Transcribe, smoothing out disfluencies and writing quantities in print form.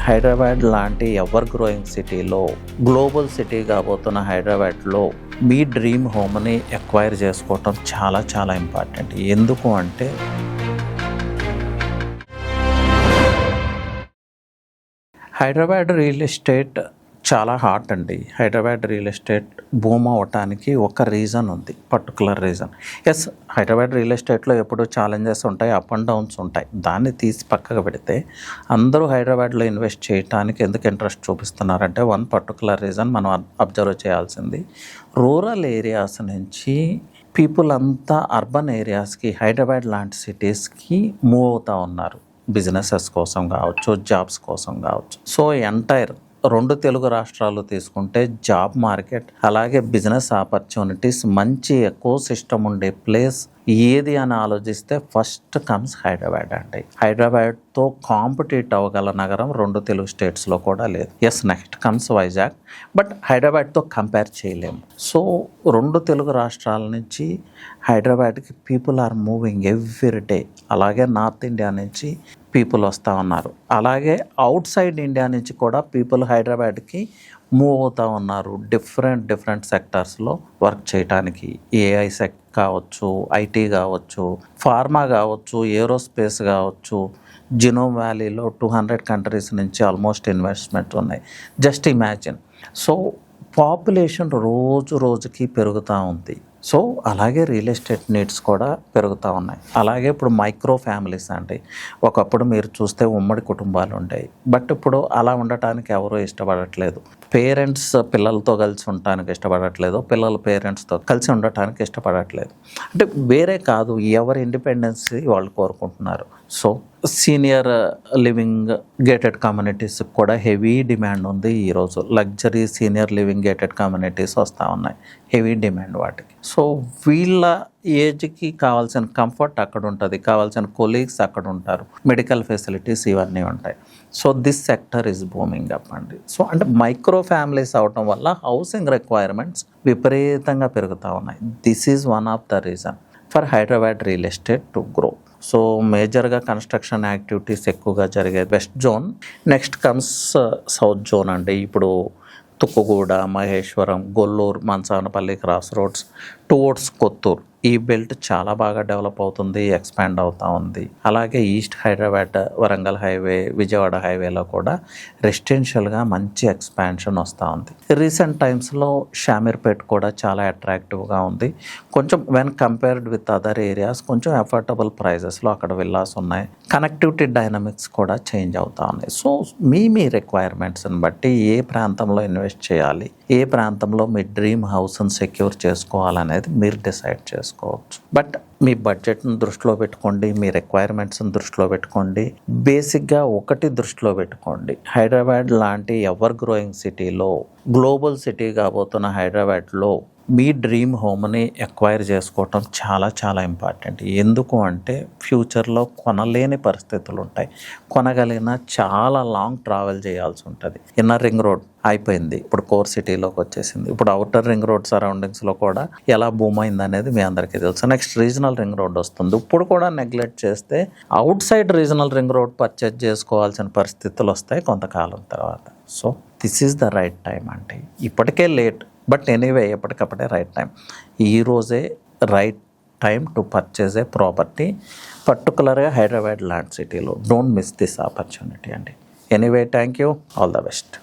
హైదరాబాద్ లాంటి ever growing సిటీలో, global city కాబోతున్న హైదరాబాద్లో మీ డ్రీమ్ హోమ్ని ఎక్వైర్ చేసుకోవటం చాలా చాలా ఇంపార్టెంట్. ఎందుకు అంటే హైదరాబాద్ రియల్ ఎస్టేట్ చాలా హాట్ అండి. హైదరాబాద్ రియల్ ఎస్టేట్ బూమ్ అవటానికి ఒక రీజన్ ఉంది, particular reason. Yes, Hyderabad real ఎస్టేట్లో ఎప్పుడూ ఛాలెంజెస్ ఉంటాయి, అప్ అండ్ డౌన్స్ ఉంటాయి. దాన్ని తీసి పక్కకు పెడితే అందరూ హైదరాబాద్లో ఇన్వెస్ట్ చేయడానికి ఎందుకు ఇంట్రెస్ట్ చూపిస్తున్నారంటే వన్ పర్టికులర్ రీజన్ మనం అబ్జర్వ్ చేయాల్సింది. రూరల్ ఏరియాస్ నుంచి పీపుల్ అంతా అర్బన్ ఏరియాస్కి, హైదరాబాద్ లాంటి సిటీస్కి మూవ్ అవుతూ ఉన్నారు. బిజినెసెస్ కోసం కావచ్చు, జాబ్స్ కోసం కావచ్చు. సో ఎంటైర్ 2 తెలుగు రాష్ట్రాలు తీసుకుంటే జాబ్ మార్కెట్ అలాగే బిజినెస్ ఆపర్చునిటీస్ మంచి ఎకో సిస్టమ్ ఉండే ప్లేస్ ఏది అని ఆలోచిస్తే ఫస్ట్ కమ్స్ హైదరాబాద్ అండి. హైదరాబాద్తో కాంపిటీట్ అవ్వగల నగరం 2 తెలుగు స్టేట్స్లో కూడా లేదు. Yes, next comes Vizag, but హైదరాబాద్తో కంపేర్ చేయలేము. సో 2 తెలుగు రాష్ట్రాల నుంచి హైదరాబాద్కి people are moving every day. అలాగే నార్త్ ఇండియా నుంచి పీపుల్ వస్తూ ఉన్నారు. అలాగే అవుట్ సైడ్ ఇండియా నుంచి కూడా పీపుల్ హైదరాబాద్కి మూవ్ అవుతూ ఉన్నారు. డిఫరెంట్ సెక్టార్స్లో వర్క్ చేయడానికి. ఏఐ కావచ్చు, ఐటీ కావచ్చు, ఫార్మా కావచ్చు, ఏరోస్పేస్ కావచ్చు. జినోమ్ వ్యాలీలో 200 కంట్రీస్ నుంచి ఆల్మోస్ట్ ఇన్వెస్ట్మెంట్ ఉన్నాయి. Just imagine. సో పాపులేషన్ రోజుకి పెరుగుతూ ఉంది. సో అలాగే రియల్ ఎస్టేట్ నీడ్స్ కూడా పెరుగుతూ ఉన్నాయి. అలాగే ఇప్పుడు మైక్రో ఫ్యామిలీస్ అండి. ఒకప్పుడు మీరు చూస్తే ఉమ్మడి కుటుంబాలు ఉండేవి, బట్ ఇప్పుడు అలా ఉండటానికి ఎవరూ ఇష్టపడట్లేదు. పేరెంట్స్ పిల్లలతో కలిసి ఉండటానికి ఇష్టపడట్లేదు, పిల్లలు పేరెంట్స్తో కలిసి ఉండటానికి ఇష్టపడట్లేదు. అంటే వేరే కాదు, ఎవరి ఇండిపెండెన్సీ వాళ్ళు కోరుకుంటున్నారు. So senior living gated communities కూడా హెవీ డిమాండ్ ఉంది. ఈరోజు luxury senior living gated communities వస్తూ ఉన్నాయి, హెవీ డిమాండ్ వాటికి. సో వీళ్ళ ఏజ్కి కావాల్సిన కంఫర్ట్ అక్కడ ఉంటుంది, కావాల్సిన కొలీగ్స్ అక్కడ ఉంటారు, మెడికల్ ఫెసిలిటీస్ ఇవన్నీ ఉంటాయి. So this sector is booming up అండి. సో అంటే మైక్రో ఫ్యామిలీస్ అవటం వల్ల హౌసింగ్ రిక్వైర్మెంట్స్ విపరీతంగా పెరుగుతూ ఉన్నాయి. This is one of the reason for Hyderabad real estate to grow. So మేజర్గా కన్స్ట్రక్షన్ యాక్టివిటీస్ ఎక్కువగా జరిగే west zone. Next comes south zone అండి. ఇప్పుడు Tukkuguda, Maheshwaram, Golluru, Manchanapalli cross roads towards Kothur, ఈ బెల్ట్ చాలా బాగా డెవలప్ అవుతుంది, ఎక్స్పాండ్ అవుతూ ఉంది. అలాగే ఈస్ట్ హైదరాబాద్ వరంగల్ హైవే, విజయవాడ హైవేలో కూడా రెసిడెన్షియల్గా మంచి ఎక్స్పాన్షన్ వస్తూ ఉంది. రీసెంట్ టైమ్స్లో షామీర్పేట్ కూడా చాలా అట్రాక్టివ్గా ఉంది. కొంచెం when compared with other areas కొంచెం అఫోర్డబుల్ ప్రైజెస్లో అక్కడ విల్లాస్ ఉన్నాయి. కనెక్టివిటీ డైనమిక్స్ కూడా చేంజ్ అవుతూ ఉన్నాయి. సో మీ రిక్వైర్మెంట్స్ని బట్టి ఏ ప్రాంతంలో ఇన్వెస్ట్ చేయాలి, ఏ ప్రాంతంలో మీ డ్రీమ్ హౌస్ని సెక్యూర్ చేసుకోవాలనేది మీరు డిసైడ్ చేసుకోవచ్చు. బట్ మీ బడ్జెట్ని దృష్టిలో పెట్టుకోండి, మీ రిక్వైర్మెంట్స్ని దృష్టిలో పెట్టుకోండి. బేసిక్గా ఒకటి దృష్టిలో పెట్టుకోండి, హైదరాబాద్ లాంటి ఎవర్ గ్రోయింగ్ సిటీలో, గ్లోబల్ సిటీ కాబోతున్న హైదరాబాద్లో మీ డ్రీమ్ హోమ్ని ఎక్వైర్ చేసుకోవటం చాలా చాలా ఇంపార్టెంట్. ఎందుకు అంటే ఫ్యూచర్లో కొనలేని పరిస్థితులు ఉంటాయి, కొనగలిగిన చాలా లాంగ్ ట్రావెల్ చేయాల్సి ఉంటుంది. ఇన్నర్ రింగ్ రోడ్ అయిపోయింది, ఇప్పుడు కోర్ సిటీలోకి వచ్చేసింది. ఇప్పుడు అవుటర్ రింగ్ రోడ్ సరౌండింగ్స్లో కూడా ఎలా బూమ్ అయింది అనేది మీ అందరికీ తెలుసు. నెక్స్ట్ రీజనల్ రింగ్ రోడ్ వస్తుంది. ఇప్పుడు కూడా నెగ్లెక్ట్ చేస్తే outside regional ring road purchase చేసుకోవాల్సిన పరిస్థితులు వస్తాయి కొంతకాలం తర్వాత. So this is the right time అంటే. ఇప్పటికే లేట్, బట్ ఎనీవే ఎప్పటికప్పుడే రైట్ టైం. ఈరోజే right time to purchase a property, పర్టికులర్గా హైదరాబాద్ లాంటి సిటీలో. డోంట్ మిస్ దిస్ ఆపర్చునిటీ అండి. Anyway, thank you, all the best.